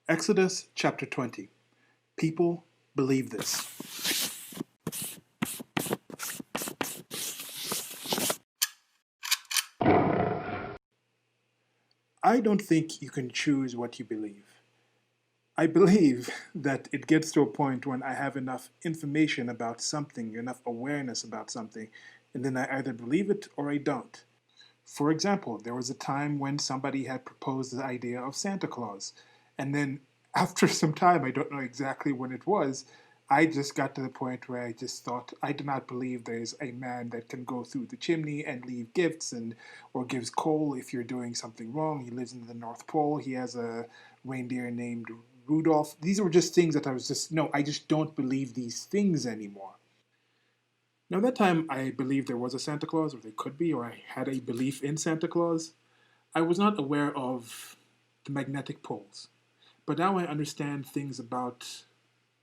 Exodus chapter 20. People believe this. I don't think you can choose what you believe. I believe that it gets to a point when I have enough information about something, enough awareness about something, and then I either believe it or I don't. For example, there was a time when somebody had proposed the idea of Santa Claus, and then after some time, I don't know exactly when it was, I just got to the point where I just thought I do not believe there's a man that can go through the chimney and leave gifts and or gives coal if you're doing something wrong. He lives in the North Pole. He has a reindeer named Rudolph. These were just things that I was just no, I just don't believe these things anymore. Now, that time I believed there was a Santa Claus, or there could be, or I had a belief in Santa Claus. I was not aware of the magnetic poles. But now I understand things about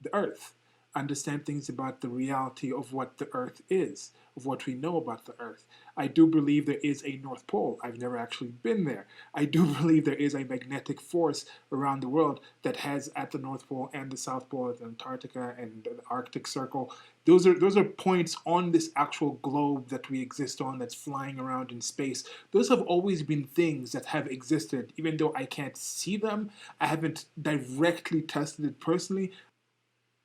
the earth, understand things about the reality of what the earth is, of what we know about the earth. I do believe there is a North Pole. I've never actually been there. I do believe there is a magnetic force around the world that has at the North Pole and the South Pole, at Antarctica and the Arctic Circle. Those are points on this actual globe that we exist on that's flying around in space. Those have always been things that have existed, even though I can't see them. I haven't directly tested it personally,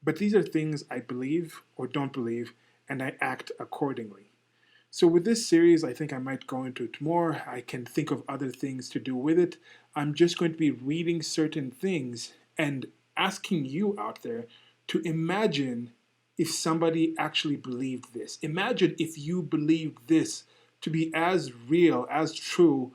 but these are things I believe or don't believe, and I act accordingly. So, with this series, I think I might go into it more. I can think of other things to do with it. I'm just going to be reading certain things and asking you out there to imagine if somebody actually believed this. Imagine if you believed this to be as real, as true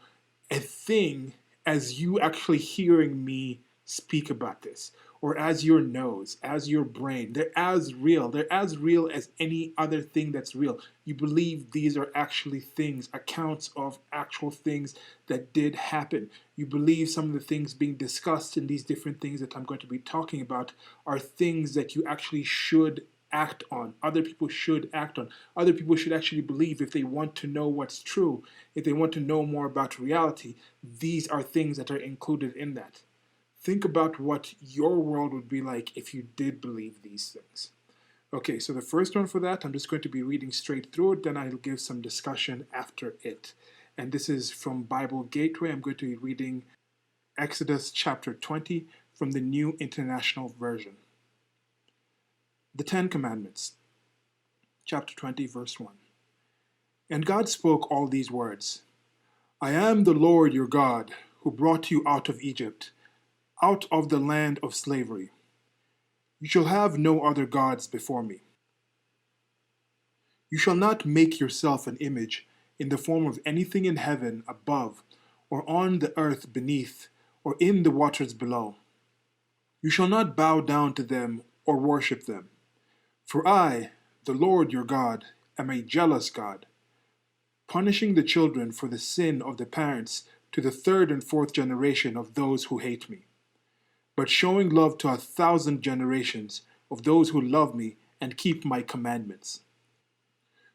a thing as you actually hearing me speak about this, or as your nose, as your brain. They're as real. They're as real as any other thing that's real. You believe these are actually things, accounts of actual things that did happen. You believe some of the things being discussed in these different things that I'm going to be talking about are things that you actually should act on. Other people should act on. Other people should actually believe if they want to know what's true, if they want to know more about reality. These are things that are included in that. Think about what your world would be like if you did believe these things. Okay, so the first one for that, I'm just going to be reading straight through it, then I'll give some discussion after it. And this is from Bible Gateway. I'm going to be reading Exodus chapter 20 from the New International Version. The Ten Commandments, chapter 20, verse 1. And God spoke all these words: I am the Lord your God, who brought you out of Egypt, out of the land of slavery. You shall have no other gods before me. You shall not make yourself an image in the form of anything in heaven above, or on the earth beneath, or in the waters below. You shall not bow down to them or worship them. For I, the Lord your God, am a jealous God, punishing the children for the sin of the parents to the third and fourth generation of those who hate me, but showing love to 1,000 generations of those who love me and keep my commandments.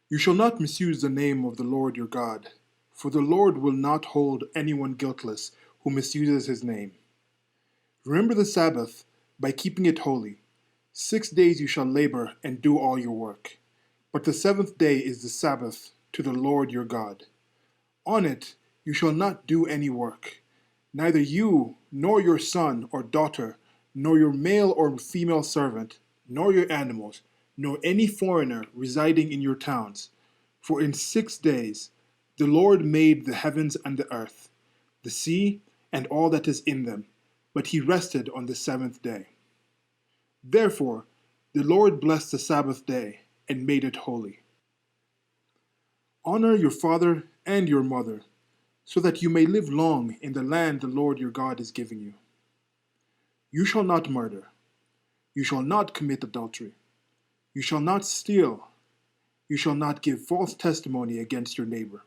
You shall not misuse the name of the Lord your God, for the Lord will not hold anyone guiltless who misuses his name. Remember the Sabbath by keeping it holy. 6 days you shall labor and do all your work, but the seventh day is the Sabbath to the Lord your God. On it you shall not do any work, neither you, nor your son or daughter, nor your male or female servant, nor your animals, nor any foreigner residing in your towns. For in 6 days the Lord made the heavens and the earth, the sea, and all that is in them, but he rested on the seventh day. Therefore the Lord blessed the Sabbath day and made it holy. Honor your father and your mother, so that you may live long in the land the Lord your God is giving you. You shall not murder. You shall not commit adultery. You shall not steal. You shall not give false testimony against your neighbor.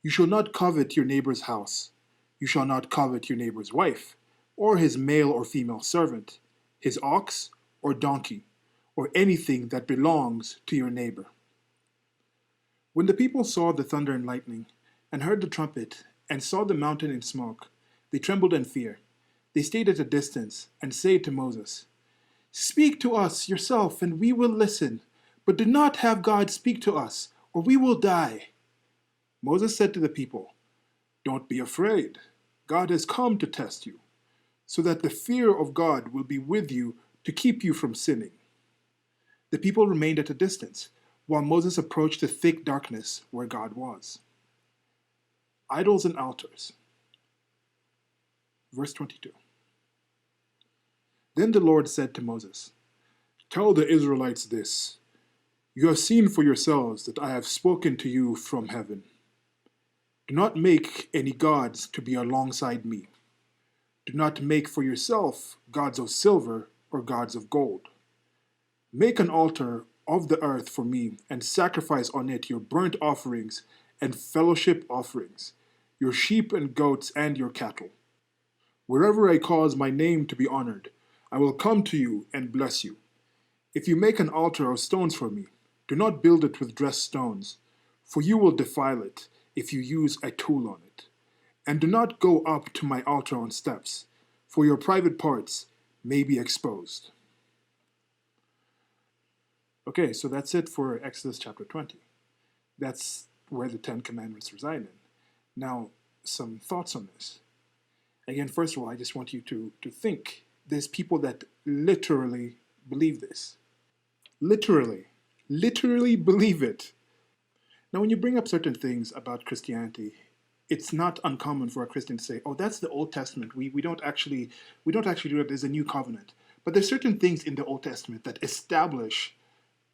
You shall not covet your neighbor's house. You shall not covet your neighbor's wife, or his male or female servant, his ox or donkey, or anything that belongs to your neighbor. When the people saw the thunder and lightning, and heard the trumpet, and saw the mountain in smoke, they trembled in fear. They stayed at a distance and said to Moses, "Speak to us yourself, and we will listen. But do not have God speak to us, or we will die." Moses said to the people, "Don't be afraid. God has come to test you, so that the fear of God will be with you to keep you from sinning." The people remained at a distance, while Moses approached the thick darkness where God was. Idols and altars. Verse 22. Then the Lord said to Moses, "Tell the Israelites this: You have seen for yourselves that I have spoken to you from heaven. Do not make any gods to be alongside me. Do not make for yourself gods of silver or gods of gold. Make an altar of the earth for me and sacrifice on it your burnt offerings and fellowship offerings, your sheep and goats and your cattle. Wherever I cause my name to be honored, I will come to you and bless you. If you make an altar of stones for me, do not build it with dressed stones, for you will defile it if you use a tool on it. And do not go up to my altar on steps, for your private parts may be exposed." Okay, so that's it for Exodus chapter 20. That's where the Ten Commandments reside in. Now, some thoughts on this. Again, first of all, I just want you to think. There's people that literally believe this. Literally believe it. Now, when you bring up certain things about Christianity, it's not uncommon for a Christian to say, "Oh, that's the Old Testament. We don't actually do it. There's a new covenant." But there's certain things in the Old Testament that establish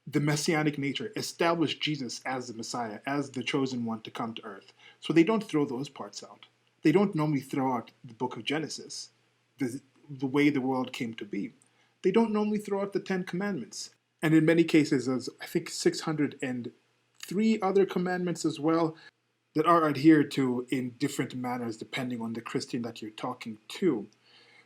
the messianic nature, establish Jesus as the Messiah, as the chosen one to come to earth. So they don't throw those parts out. They don't normally throw out the book of Genesis, the way the world came to be. They don't normally throw out the Ten Commandments. And in many cases, there's, I think, 603 other commandments as well that are adhered to in different manners depending on the Christian that you're talking to.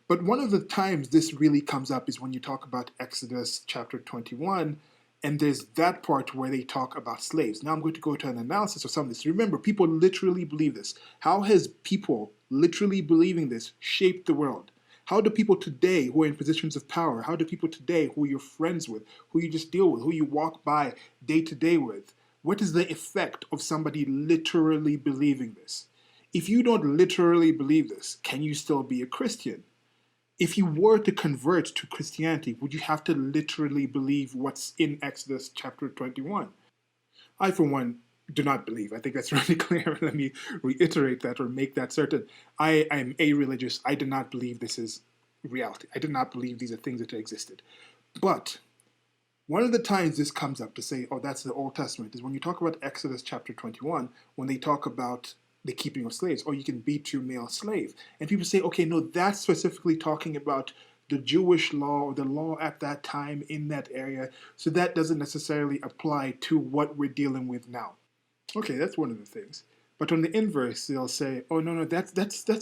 But one of the times this really comes up is when you talk about Exodus chapter 21, and there's that part where they talk about slaves. Now I'm going to go to an analysis of some of this. Remember, people literally believe this. How has people literally believing this shaped the world? How do people today who are in positions of power, how do people today who you're friends with, who you just deal with, who you walk by day to day with, what is the effect of somebody literally believing this? If you don't literally believe this, can you still be a Christian? If you were to convert to Christianity, would you have to literally believe what's in Exodus chapter 21? I, for one, do not believe. I think that's really clear. Let me reiterate that or make that certain. I am a-religious. I do not believe this is reality. I do not believe these are things that existed. But one of the times this comes up to say, "Oh, that's the Old Testament," is when you talk about Exodus chapter 21, when they talk about the keeping of slaves, or you can beat your male slave. And people say, okay, no, that's specifically talking about the Jewish law or the law at that time in that area, so that doesn't necessarily apply to what we're dealing with now. Okay, that's one of the things. But on the inverse, they'll say, "Oh no, that's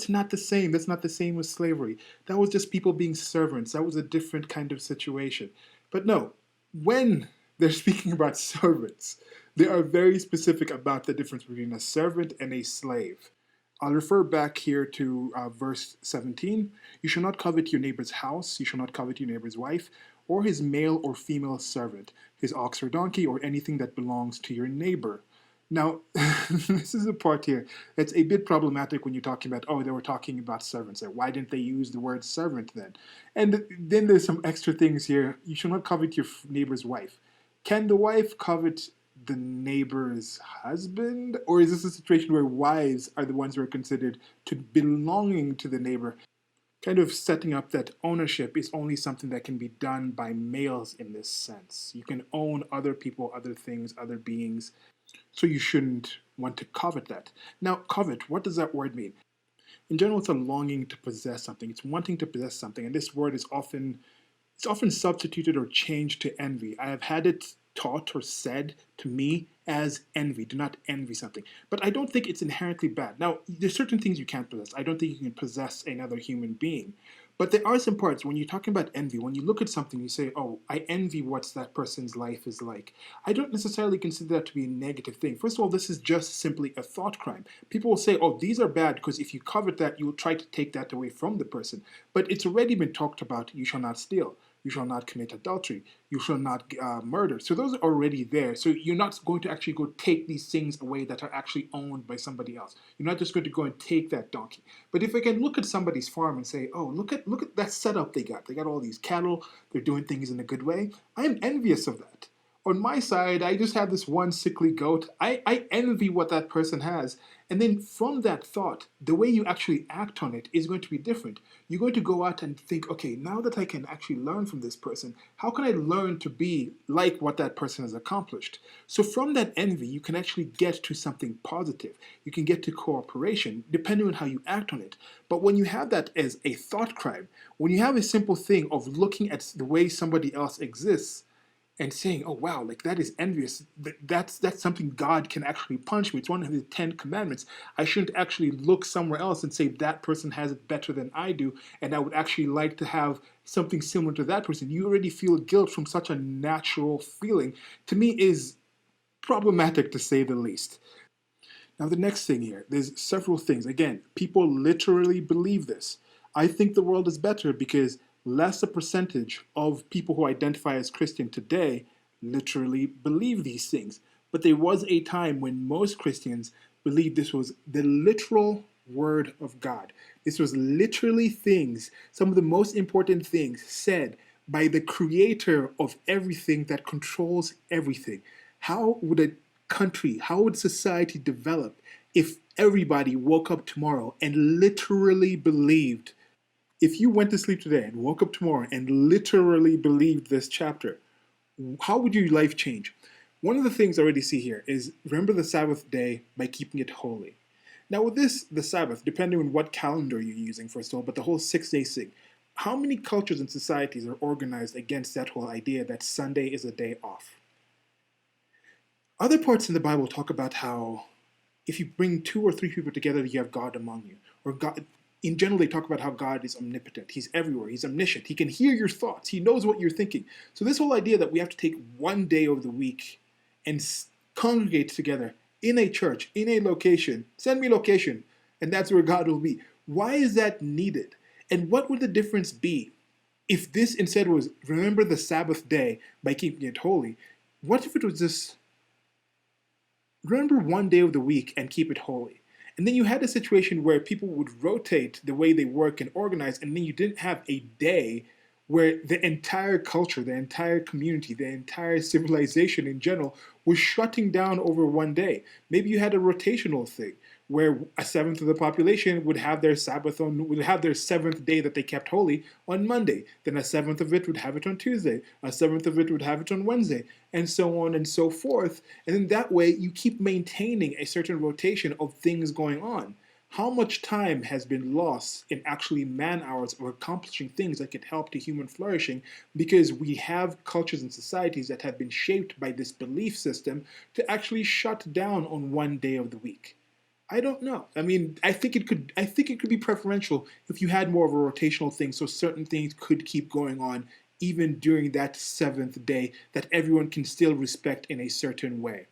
not the same. That's not the same with slavery. That was just people being servants. That was a different kind of situation." But no, when they're speaking about servants, they are very specific about the difference between a servant and a slave. I'll refer back here to verse 17. "You shall not covet your neighbor's house, you shall not covet your neighbor's wife, or his male or female servant, his ox or donkey, or anything that belongs to your neighbor." Now, this is the part here that's a bit problematic when you're talking about, oh, they were talking about servants. Why didn't they use the word servant then? And then there's some extra things here. "You shall not covet your neighbor's wife." Can the wife covet the neighbor's husband? Or is this a situation where wives are the ones who are considered to belonging to the neighbor? Kind of setting up that ownership is only something that can be done by males in this sense. You can own other people, other things, other beings, so you shouldn't want to covet that. Now, covet, what does that word mean? In general, it's a longing to possess something. It's wanting to possess something, and this word is often substituted or changed to envy. I have had it taught or said to me as envy. Do not envy something. But I don't think it's inherently bad. Now, there's certain things you can't possess. I don't think you can possess another human being. But there are some parts when you're talking about envy, when you look at something, you say, oh, I envy what that person's life is like. I don't necessarily consider that to be a negative thing. First of all, this is just simply a thought crime. People will say, oh, these are bad because if you covet that, you will try to take that away from the person. But it's already been talked about, you shall not steal. You shall not commit adultery. You shall not murder. So those are already there. So you're not going to actually go take these things away that are actually owned by somebody else. You're not just going to go and take that donkey. But if I can look at somebody's farm and say, oh, look at that setup they got. They got all these cattle. They're doing things in a good way. I am envious of that. On my side, I just have this one sickly goat. I envy what that person has. And then from that thought, the way you actually act on it is going to be different. You're going to go out and think, okay, now that I can actually learn from this person, how can I learn to be like what that person has accomplished? So from that envy, you can actually get to something positive. You can get to cooperation, depending on how you act on it. But when you have that as a thought crime, when you have a simple thing of looking at the way somebody else exists, and saying, "Oh wow, like that is envious. That's something God can actually punish me. It's one of the 10 Commandments. I shouldn't actually look somewhere else and say that person has it better than I do, and I would actually like to have something similar to that person." You already feel guilt from such a natural feeling. To me, is problematic to say the least. Now, the next thing here, there's several things. Again, people literally believe this. I think the world is better because less a percentage of people who identify as Christian today literally believe these things. But there was a time when most Christians believed this was the literal word of God. This was literally things, some of the most important things said by the creator of everything that controls everything. How would a country, how would society develop if everybody woke up tomorrow and literally believed? If you went to sleep today and woke up tomorrow and literally believed this chapter, how would your life change? One of the things I already see here is remember the Sabbath day by keeping it holy. Now, with this, the Sabbath, depending on what calendar you're using, first of all, but the whole 6 day thing, how many cultures and societies are organized against that whole idea that Sunday is a day off? Other parts in the Bible talk about how if you bring 2 or 3 people together, you have God among you. Or God, in general, they talk about how God is omnipotent. He's everywhere. He's omniscient. He can hear your thoughts. He knows what you're thinking. So this whole idea that we have to take one day of the week and congregate together in a church, in a location, send me location, and that's where God will be. Why is that needed? And what would the difference be if this instead was remember the Sabbath day by keeping it holy? What if it was just remember one day of the week and keep it holy? And then you had a situation where people would rotate the way they work and organize, and then you didn't have a day where the entire culture, the entire community, the entire civilization in general was shutting down over one day. Maybe you had a rotational thing where a seventh of the population would have their Sabbath on, would have their seventh day that they kept holy on Monday. Then a seventh of it would have it on Tuesday. A seventh of it would have it on Wednesday, and so on and so forth. And then that way you keep maintaining a certain rotation of things going on. How much time has been lost in actually man hours of accomplishing things that could help to human flourishing because we have cultures and societies that have been shaped by this belief system to actually shut down on one day of the week? I don't know. I mean, I think it could be preferential if you had more of a rotational thing so certain things could keep going on even during that seventh day that everyone can still respect in a certain way.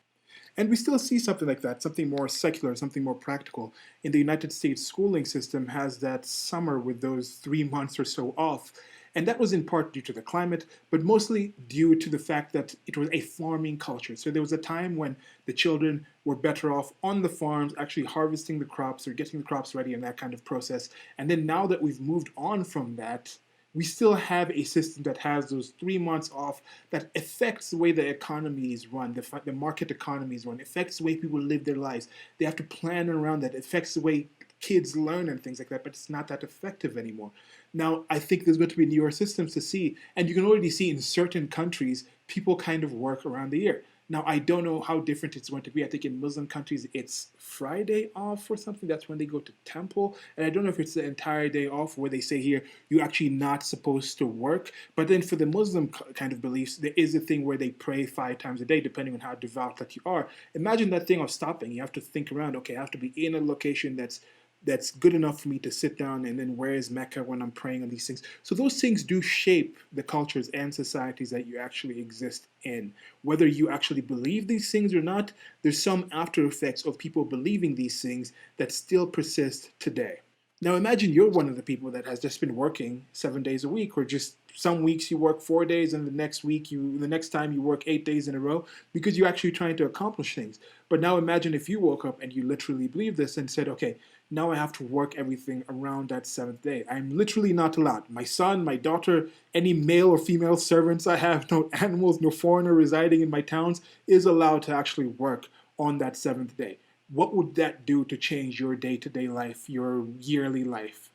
And we still see something like that, something more secular, something more practical. In the United States schooling system has that summer with those 3 months or so off. And that was in part due to the climate, but mostly due to the fact that it was a farming culture. So there was a time when the children were better off on the farms, actually harvesting the crops or getting the crops ready and that kind of process. And then now that we've moved on from that, we still have a system that has those 3 months off that affects the way the economy is run, the market economy is run, affects the way people live their lives. They have to plan around that. It affects the way kids learn and things like that, but it's not that effective anymore. Now, I think there's going to be newer systems to see, and you can already see in certain countries, people kind of work around the year. Now, I don't know how different it's going to be. I think in Muslim countries, it's Friday off or something. That's when they go to temple. And I don't know if it's the entire day off where they say here, you're actually not supposed to work. But then for the Muslim kind of beliefs, there is a thing where they pray 5 times a day, depending on how devout that you are. Imagine that thing of stopping. You have to think around, okay, I have to be in a location that's that's good enough for me to sit down and then where is Mecca when I'm praying on these things. So those things do shape the cultures and societies that you actually exist in. Whether you actually believe these things or not, there's some after effects of people believing these things that still persist today. Now imagine you're one of the people that has just been working 7 days a week, or just some weeks you work 4 days and the next time you work 8 days in a row because you're actually trying to accomplish things. But now imagine if you woke up and you literally believe this and said, okay, now I have to work everything around that seventh day. I'm literally not allowed. My son, my daughter, any male or female servants I have, no animals, no foreigner residing in my towns is allowed to actually work on that seventh day. What would that do to change your day-to-day life, your yearly life?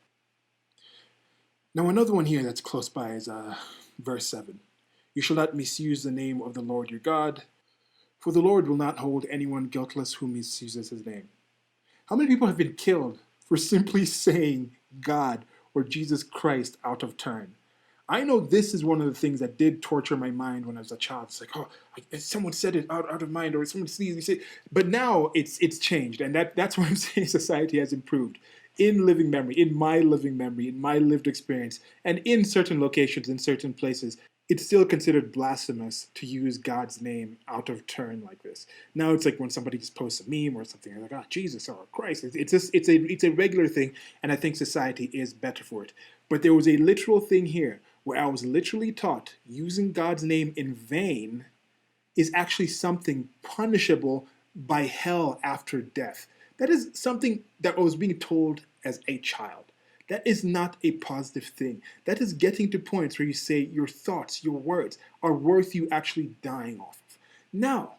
Now, another one here that's close by is verse 7. You shall not misuse the name of the Lord your God, for the Lord will not hold anyone guiltless who misuses his name. How many people have been killed for simply saying God or Jesus Christ out of turn? I know this is one of the things that did torture my mind when I was a child. It's like, oh, someone said it out of mind, or someone sneezed. Say, but now it's changed, and that's why I'm saying society has improved in living memory, in my living memory, in my lived experience, and in certain locations, in certain places. It's still considered blasphemous to use God's name out of turn like this. Now it's like when somebody just posts a meme or something, they're like, oh, Jesus or Christ. It's a regular thing, and I think society is better for it. But there was a literal thing here where I was literally taught using God's name in vain is actually something punishable by hell after death. That is something that I was being told as a child. That is not a positive thing. That is getting to points where you say your thoughts, your words are worth you actually dying off of. Now,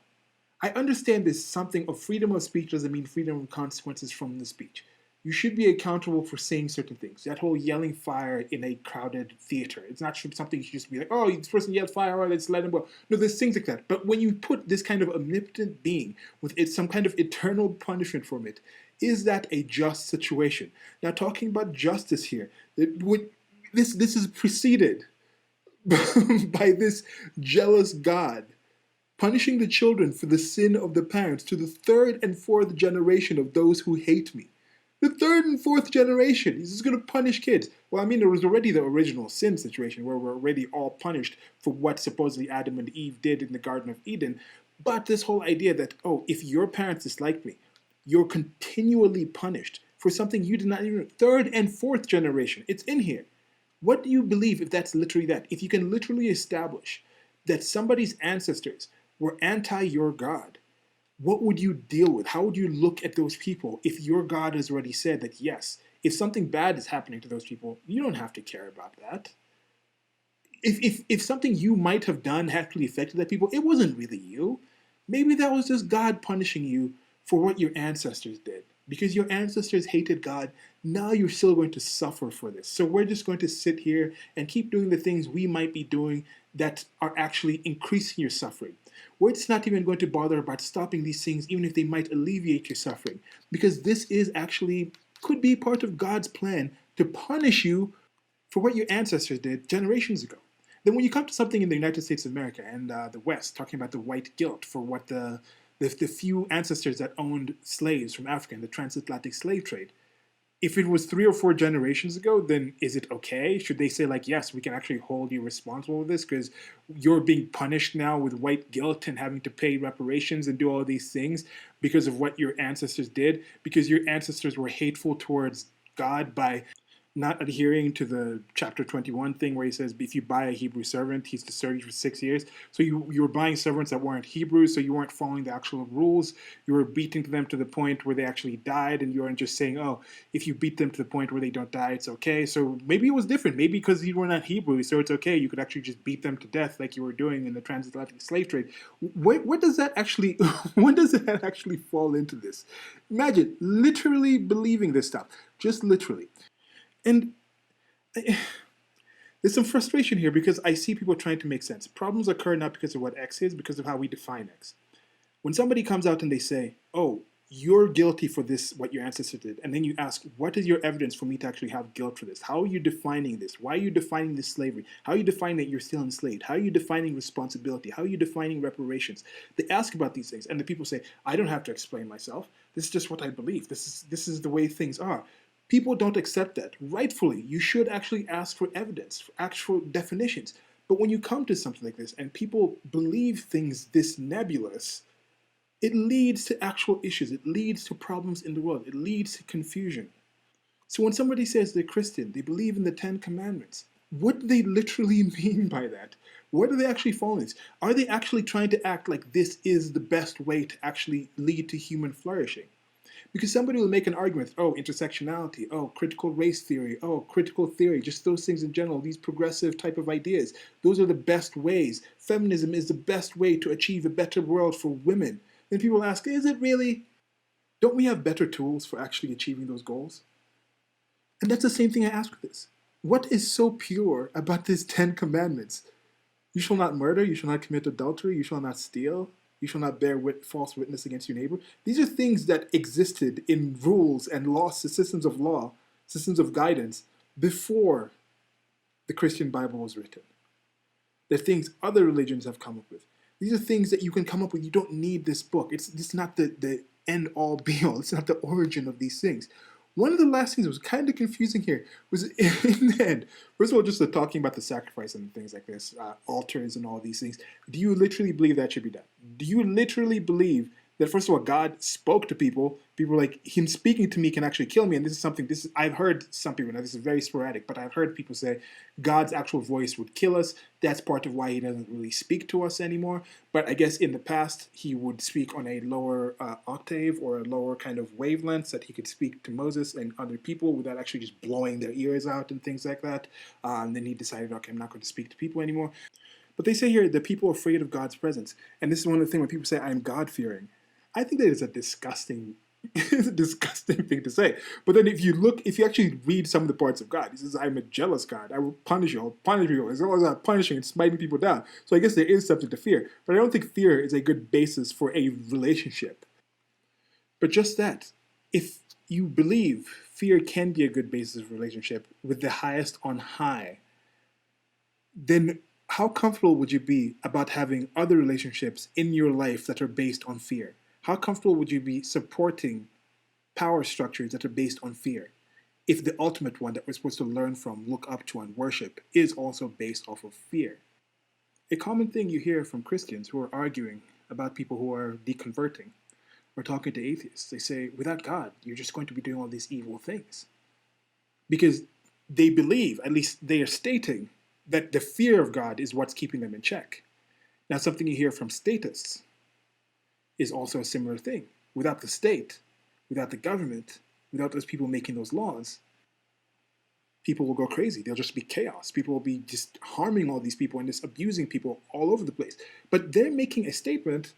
I understand this something of freedom of speech doesn't mean freedom of consequences from the speech. You should be accountable for saying certain things. That whole yelling fire in a crowded theater. It's not something you should just be like, oh, this person yelled fire, oh, let's let him go. No, there's things like that. But when you put this kind of omnipotent being with some kind of eternal punishment from it, is that a just situation? Now, talking about justice here, this is preceded by this jealous God punishing the children for the sin of the parents to the third and fourth generation of those who hate me. The third and fourth generation. He's just going to punish kids. Well, I mean, there was already the original sin situation where we're already all punished for what supposedly Adam and Eve did in the Garden of Eden. But this whole idea that, oh, if your parents disliked me, you're continually punished for something you did not even. Third and fourth generation. It's in here. What do you believe if that's literally that? If you can literally establish that somebody's ancestors were anti your God, what would you deal with? How would you look at those people if your God has already said that, yes, if something bad is happening to those people, you don't have to care about that? If something you might have done actually affected that people, it wasn't really you. Maybe that was just God punishing you for what your ancestors did. Because your ancestors hated God, now you're still going to suffer for this. So we're just going to sit here and keep doing the things we might be doing that are actually increasing your suffering. We're just not even going to bother about stopping these things, even if they might alleviate your suffering. Because this is actually, could be part of God's plan to punish you for what your ancestors did generations ago. Then when you come to something in the United States of America and the West, talking about the white guilt for what the few ancestors that owned slaves from Africa in the transatlantic slave trade, if it was 3 or 4 generations ago, then is it okay? Should they say, like, yes, we can actually hold you responsible for this because you're being punished now with white guilt and having to pay reparations and do all these things because of what your ancestors did, because your ancestors were hateful towards God by not adhering to the chapter 21 thing where he says if you buy a Hebrew servant, he's to serve you for 6 years. So you were buying servants that weren't Hebrew, so you weren't following the actual rules. You were beating them to the point where they actually died, and you weren't just saying, oh, if you beat them to the point where they don't die, it's okay. So maybe it was different. Maybe because you were not Hebrew, so it's okay. You could actually just beat them to death like you were doing in the transatlantic slave trade. What does that actually, when does that actually fall into this? Imagine literally believing this stuff, just literally. And there's some frustration here because I see people trying to make sense. Problems occur not because of what X is, because of how we define X. When somebody comes out and they say, oh, you're guilty for this, what your ancestor did, and then you ask, what is your evidence for me to actually have guilt for this? How are you defining this? Why are you defining this slavery? How are you defining that you're still enslaved? How are you defining responsibility? How are you defining reparations? They ask about these things, and the people say, I don't have to explain myself. This is just what I believe. This is the way things are. People don't accept that. Rightfully, you should actually ask for evidence, for actual definitions. But when you come to something like this and people believe things this nebulous, it leads to actual issues. It leads to problems in the world. It leads to confusion. So when somebody says they're Christian, they believe in the Ten Commandments, what do they literally mean by that? What are they actually following? Are they actually trying to act like this is the best way to actually lead to human flourishing? Because somebody will make an argument, oh, intersectionality, oh, critical race theory, oh, critical theory, just those things in general, these progressive type of ideas. Those are the best ways. Feminism is the best way to achieve a better world for women. Then people ask, is it really? Don't we have better tools for actually achieving those goals? And that's the same thing I ask with this. What is so pure about these 10 commandments? You shall not murder, you shall not commit adultery, you shall not steal, you shall not bear false witness against your neighbor. These are things that existed in rules and laws, law, systems of guidance before the Christian Bible was written. They're things other religions have come up with. These are things that you can come up with. You don't need this book. It's not the end all be all. It's not the origin of these things. One of the last things that was kind of confusing here was in the end, first of all, just the talking about the sacrifice and things like this, altars and all these things. Do you literally believe that should be done? Do you literally believe that, first of all, God spoke to people? People were like, him speaking to me can actually kill me. And this is something, I've heard some people, now this is very sporadic, but I've heard people say God's actual voice would kill us. That's part of why he doesn't really speak to us anymore. But I guess in the past, he would speak on a lower octave or a lower kind of wavelength that he could speak to Moses and other people without actually just blowing their ears out and things like that. And then he decided, okay, I'm not going to speak to people anymore. But they say here that people are afraid of God's presence. And this is one of the things when people say, I'm God-fearing. I think that is a disgusting thing to say. But then if you actually read some of the parts of God, he says, I'm a jealous God. I will punish you. I'll punish you. As long as I'm punishing and smiting people down. So I guess there is something to fear. But I don't think fear is a good basis for a relationship. But just that, if you believe fear can be a good basis of relationship with the highest on high, then how comfortable would you be about having other relationships in your life that are based on fear? How comfortable would you be supporting power structures that are based on fear if the ultimate one that we're supposed to learn from, look up to, and worship is also based off of fear? A common thing you hear from Christians who are arguing about people who are deconverting or talking to atheists, they say, without God, you're just going to be doing all these evil things. Because they believe, at least they are stating, that the fear of God is what's keeping them in check. Now, something you hear from statists is also a similar thing. Without the state, without the government, without those people making those laws, people will go crazy. There'll just be chaos. People will be just harming all these people and just abusing people all over the place. But they're making a statement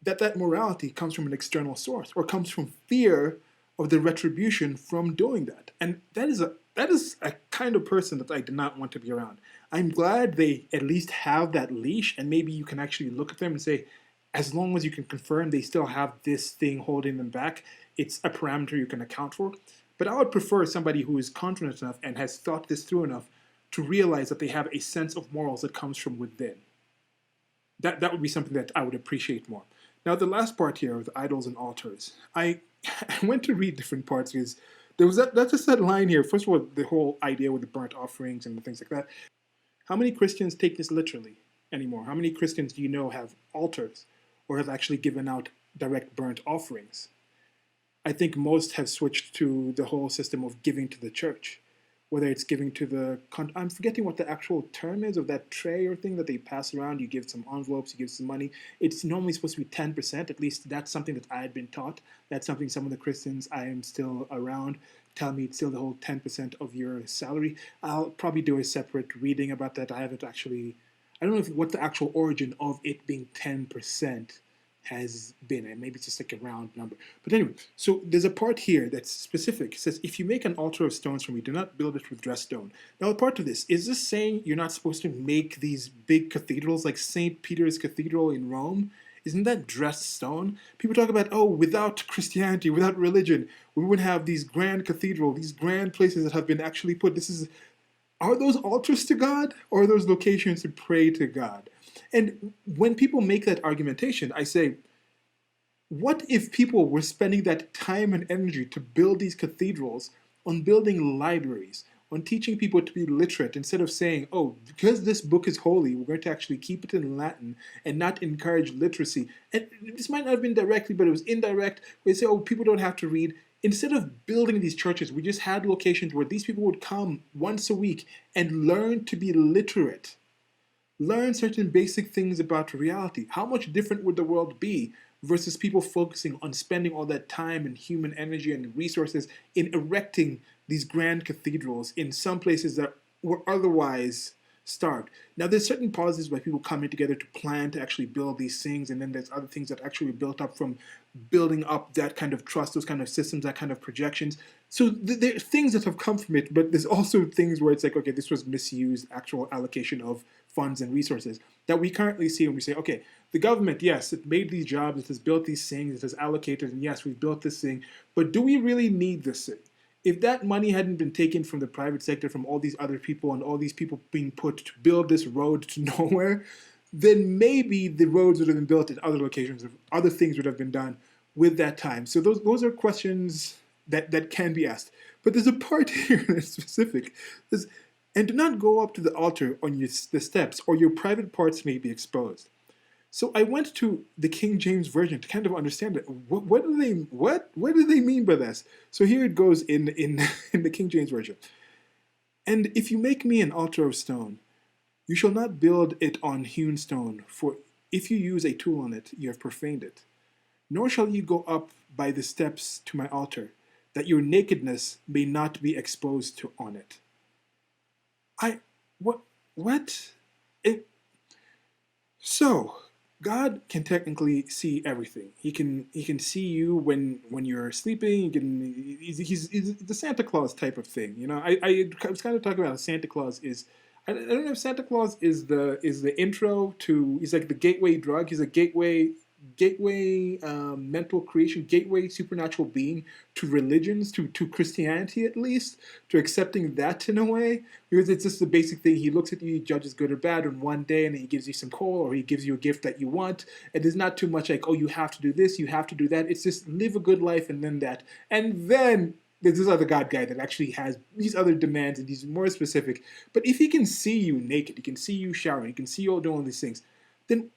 that that morality comes from an external source or comes from fear of the retribution from doing that. And that is a kind of person that I do not want to be around. I'm glad they at least have that leash, and maybe you can actually look at them and say, as long as you can confirm they still have this thing holding them back, it's a parameter you can account for. But I would prefer somebody who is confident enough and has thought this through enough to realize that they have a sense of morals that comes from within. That would be something that I would appreciate more. Now, the last part here of the idols and altars, I went to read different parts because there was that's just that line here. First of all, the whole idea with the burnt offerings and things like that. How many Christians take this literally anymore? How many Christians do you know have altars or have actually given out direct burnt offerings? I think most have switched to the whole system of giving to the church, whether it's giving to the, I'm forgetting what the actual term is of that tray or thing that they pass around. You give some envelopes, you give some money. It's normally supposed to be 10%. At least that's something that I had been taught. That's something some of the Christians I am still around tell me it's still the whole 10% of your salary. I'll probably do a separate reading about that. I haven't actually, I don't know what the actual origin of it being 10% has been, and maybe it's just like a round number. But anyway, so there's a part here that's specific. It says, if you make an altar of stones for me, do not build it with dressed stone. Now, a part of this, is this saying you're not supposed to make these big cathedrals like St. Peter's Cathedral in Rome? Isn't that dressed stone? People talk about, oh, without Christianity, without religion, we wouldn't have these grand cathedrals, these grand places that have been actually put. Are those altars to God, or are those locations to pray to God? And when people make that argumentation, I say, what if people were spending that time and energy to build these cathedrals on building libraries, on teaching people to be literate instead of saying, oh, because this book is holy, we're going to actually keep it in Latin and not encourage literacy. And this might not have been directly, but it was indirect. We say, oh, people don't have to read. Instead of building these churches, we just had locations where these people would come once a week and learn to be literate, learn certain basic things about reality. How much different would the world be versus people focusing on spending all that time and human energy and resources in erecting these grand cathedrals in some places that were otherwise starved? Now, there's certain positives by people coming together to plan to actually build these things, and then there's other things that actually built up from building up that kind of trust, those kind of systems, that kind of projections. So there are things that have come from it, but there's also things where it's like, okay, this was misused actual allocation of funds and resources that we currently see when we say, okay, the government, yes, it made these jobs, it has built these things, it has allocated, and yes, we've built this thing, but do we really need this thing? If that money hadn't been taken from the private sector, from all these other people, and all these people being put to build this road to nowhere, then maybe the roads would have been built at other locations, or other things would have been done with that time. So those are questions that can be asked. But there's a part here that's specific. And do not go up to the altar on the steps, or your private parts may be exposed. So I went to the King James Version to kind of understand it. What do they mean by this? So here it goes in in the King James Version. And if you make me an altar of stone, you shall not build it on hewn stone, for if you use a tool on it, you have profaned it. Nor shall you go up by the steps to my altar, that your nakedness may not be exposed to on it. What? So God can technically see everything. He can see you when you're sleeping. He's the Santa Claus type of thing. You know, I was kind of talking about how Santa Claus is. I don't know if Santa Claus is the intro to. He's like the gateway drug. He's a gateway mental creation, gateway supernatural being to religions, to Christianity at least, to accepting that in a way, because it's just the basic thing. He looks at you, he judges good or bad on one day, and then he gives you some coal, or he gives you a gift that you want. And there's not too much like, oh, you have to do this, you have to do that. It's just live a good life and then that. And then there's this other God guy that actually has these other demands and he's more specific. But if he can see you naked, he can see you showering, he can see you all doing all these things, then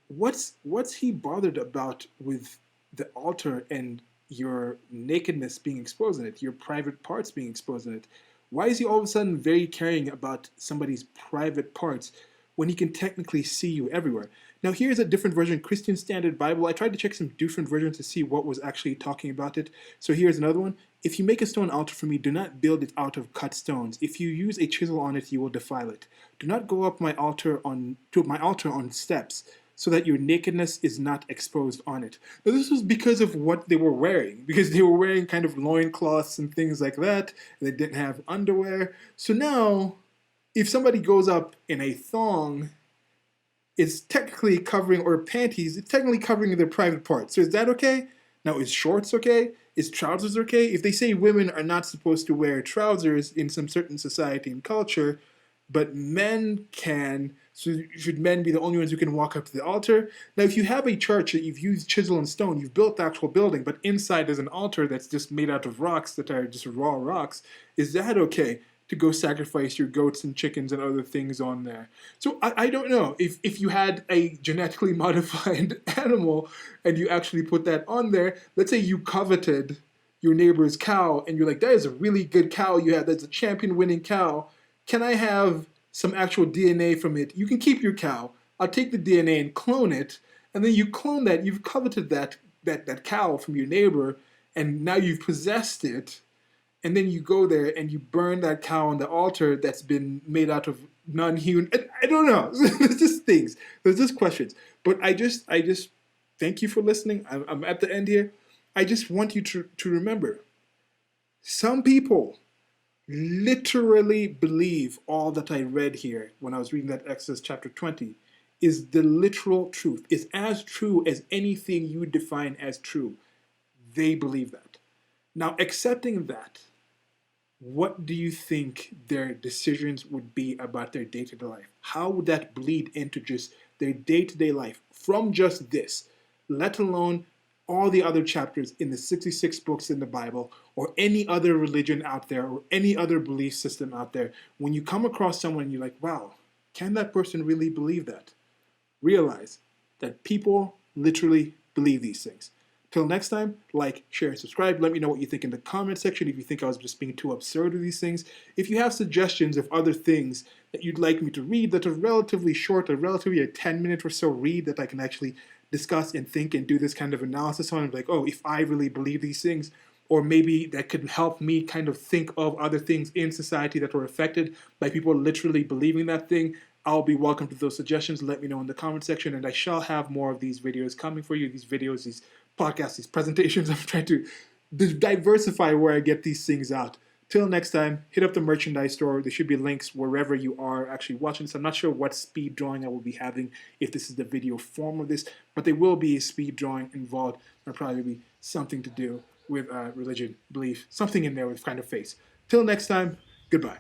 what's he bothered about with the altar and your nakedness being exposed in it, your private parts being exposed in it? Why is he all of a sudden very caring about somebody's private parts when he can technically see you everywhere? Now here's a different version, Christian Standard Bible. I tried to check some different versions to see what was actually talking about it. So here's another one. If you make a stone altar for me, do not build it out of cut stones. If you use a chisel on it, you will defile it. Do not go up to my altar on steps, so that your nakedness is not exposed on it. Now this was because of what they were wearing, because they were wearing kind of loincloths and things like that, and they didn't have underwear. So now, if somebody goes up in a thong, it's technically covering, or panties, it's technically covering their private parts. So is that okay? Now is shorts okay? Is trousers okay? If they say women are not supposed to wear trousers in some certain society and culture, but men can, so should men be the only ones who can walk up to the altar? Now, if you have a church that you've used chisel and stone, you've built the actual building, but inside there's an altar that's just made out of rocks that are just raw rocks, is that okay to go sacrifice your goats and chickens and other things on there? So I don't know. If you had a genetically modified animal and you actually put that on there, let's say you coveted your neighbor's cow and you're like, that is a really good cow you have, that's a champion winning cow. Can I have some actual DNA from it? You can keep your cow. I'll take the DNA and clone it, and then you clone that. You've coveted that cow from your neighbor, and now you've possessed it, and then you go there and you burn that cow on the altar that's been made out of non-human. I don't know. There's just things. There's just questions. But I just thank you for listening. I'm at the end here. I just want you to remember, some people literally believe all that I read here when I was reading that Exodus chapter 20 is the literal truth, is as true as anything you define as true. They believe that. Now, accepting that, what do you think their decisions would be about their day-to-day life? How would that bleed into just their day-to-day life from just this, let alone all the other chapters in the 66 books in the Bible or any other religion out there or any other belief system out there, when you come across someone and you're like, wow, can that person really believe that? Realize that people literally believe these things. Till next time, like, share, and subscribe. Let me know what you think in the comment section if you think I was just being too absurd with these things. If you have suggestions of other things that you'd like me to read that are relatively short, or relatively a 10-minute or so read that I can actually discuss and think and do this kind of analysis on, like, oh, if I really believe these things, or maybe that could help me kind of think of other things in society that were affected by people literally believing that thing, I'll be welcome to those suggestions. Let me know in the comment section, and I shall have more of these videos coming for you. These videos, these podcasts, these presentations. I'm trying to diversify where I get these things out. Till next time, hit up the merchandise store. There should be links wherever you are actually watching this. I'm not sure what speed drawing I will be having if this is the video form of this, but there will be a speed drawing involved. There'll probably be something to do with religion, belief, something in there with kind of face. Till next time, goodbye.